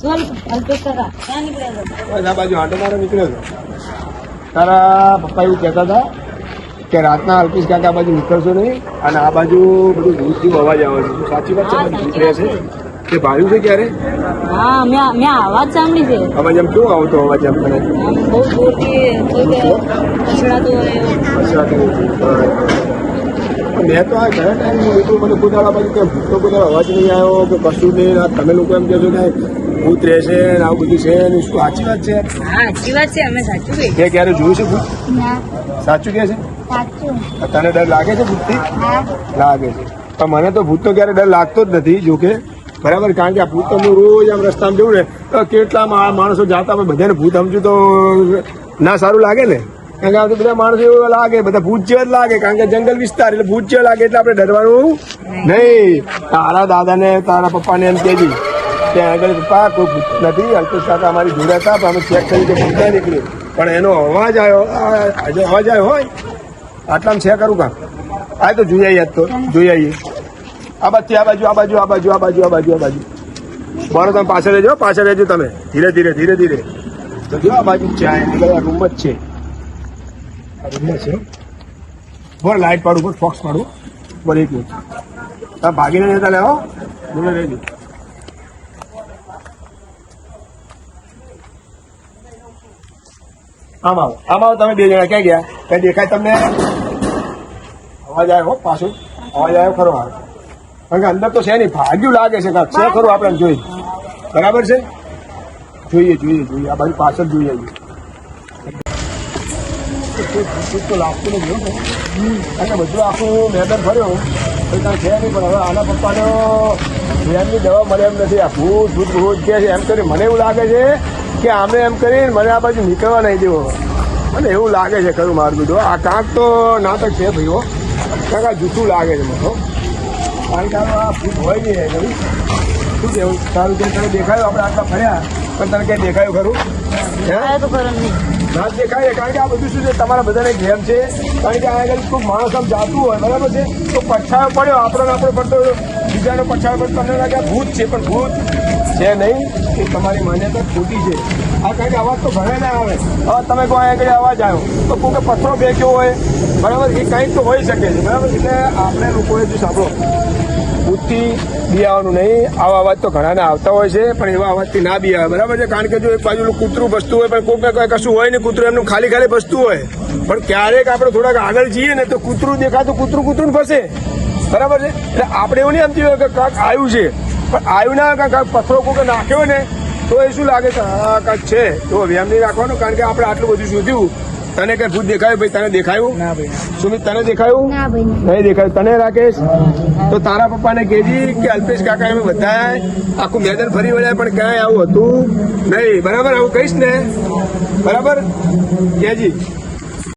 આ બાજુ આંટો મારો નીકળ્યો હતો. તારા પપ્પા એવું કહેતા હતા કે રાતના અલ્પેશ કાકા આ બાજુ નીકળશો નહીં અને આ બાજુ બધું ભૂત જેવું અવાજ આવે છે. સાચી વાત છે? ભૂત રહે છે તે ભાડ્યું છે ક્યારે? હા મેં અવાજ સાંભળી છે. અવાજ એમ કેવો આવતો? અવાજ એમ કરે બહુ જોરથી કસડાતો હોય. મેં તો આ ઘણા ટાઈમ એટલું મને કુદાડા બાજુ કે ભૂતનો કુદાડો અવાજ નહીં આવ્યો કે કશું નહીં. તમે લોકો એમ કહેશો કે ભૂત રહેશે ને આવું બધું છે ને શું સાચી વાત છે? હા સાચી વાત છે. અમે સાચું કહી. તે ક્યારે જોયું છે ભૂત? સાચું કે છે? તને ડર લાગે છે ભૂતથી? લાગે છે. પણ મને તો ભૂતનો ક્યારે ડર લાગતો જ નથી. જોકે બરાબર, કારણ કે આ ભૂત તો હું રોજ આમ રસ્તામાં જવું ને તો કેટલા માણસો જાતા હોય, બધાને ભૂત સમજુ તો ના સારું લાગે ને. કારણ કે બધા માણસો એવું લાગે, બધા ભૂત જેવા જ લાગે, કારણ કે જંગલ વિસ્તાર એટલે ભૂત જેવા લાગે એટલે આપણે ડરવાનું નહીં. તારા દાદાને તારા પપ્પાને એમ કહેજી ત્યાં આગળ પપ્પા કોઈ ભૂત નથી, અલ્પેશ કાકા અમારી જોડે હતા પણ અમે ચેક કરી કે ભૂત ના નીકળ્યું, પણ એનો અવાજ આવ્યો હોય આટલામાં છે કરું કામ આ તો જોઈ આવીએ. તો જોઈ આવીએ આ બાજુ આ બાજુ આ બાજુ આ બાજુ આ બાજુ આ બાજુ બરો. તમે પાછળ રહેજો તમે ધીરે ધીરે તો જો આ બાજુ છે. આ રૂમ જ છે. બોલ લાઈટ પાડું, બોલ ફોક્સ પાડું, બોલ એક મિનિટ. તમે ભાગીને જતા લેવો બોલે રહેજો. આમ આવો તમે બે જણા ક્યાં ગયા? કઈ દેખાય તમને? અવાજ આવ્યો પાછું? અવાજ આવ્યો ખરો? આવે કારણ કે અંદર તો છે નહીં, ભાગ્યું લાગે છે છે ખરું. આપણે જોઈ બરાબર છે. જોઈએ આ બાજુ પાછળ જોઈએ તો લાગતું નથી કારણ કે બધું આખું મેદાન ફર્યો તો ત્યાં છે નહીં. પણ હવે આના પપ્પાનો ધ્યાનની દવા મળે એમ નથી. આ ભૂત કે છે એમ કરી મને એવું લાગે છે કે આમે એમ કરીને મને આ બાજુ નીકળવા નહીં દેવો. મને એવું લાગે છે ખરું મારું બધું. આ કાંક તો નાટક છે ભાઈઓ, કારણ કે આ જૂઠું લાગે છે મને. કારણ કે આ ભૂત હોય નહીં કઈ. શું કેવું સારું છે? તને દેખાયું? આપણે આટલા ફર્યા પણ તને ક્યાંય દેખાયું ખરું? ના દેખાય. કારણ કે આ બધું શું છે, તમારા બધાને ગેમ છે. કારણ કે આ આગળ કોઈ માણસ આમ જાતું હોય બરાબર છે તો પછાયો પડ્યો આપણો પડતો બીજાનો પછાયો પડતો તમને લાગે આ ભૂત છે, પણ ભૂત છે નહીં. એ તમારી માન્યતા ખોટી છે. આ કારણ કે અવાજ તો ઘરે ના આવે. હવે તમે કોઈ આગળ અવાજ આવ્યો તો કોઈ પથ્થરો ફેંક્યો હોય બરાબર, એ કંઈક તો હોઈ શકે છે બરાબર. એટલે આપણે લોકોએ જો સાંભળો, ભૂતથી બિયાવાનું નહીં. આવા અવાજ તો ઘણાના આવતા હોય છે પણ એવા અવાજથી ના બી આવે બરાબર છે. કારણ કે જો એક બાજુ કૂતરું બસતું હોય પણ કોઈ કશું હોય નહીં, કૂતરું એમનું ખાલી બસતું હોય. પણ ક્યારેક આપણે થોડાક આગળ જઈએ ને તો કૂતરું દેખાતું કૂતરું ફસે બરાબર છે. એટલે આપણે એવું નહીં સમજી કે કાંક આવ્યું છે, પણ આવ્યું ના કાંક પથ્થરો કોઈ નાખ્યો ને તો એ શું લાગે કે હા કાંક છે. તો વ્યાયામ નહીં રાખવાનો. કારણ કે આપણે આટલું બધું શોધ્યું. તને કઈ ભૂત દેખાયું? ભાઈ તને દેખાયું? ના ભાઈ. સુમિત તને દેખાયું? નહીં દેખાયું. તને રાકેશ? તો તારા પપ્પાને કહેજી કે અલ્પેશ કાકા અમે બધા આખું મેદાન ફરી વળ્યા પણ ક્યાંય આવું હતું નહીં બરાબર. આવું કહીશ ને બરાબર કહેજી.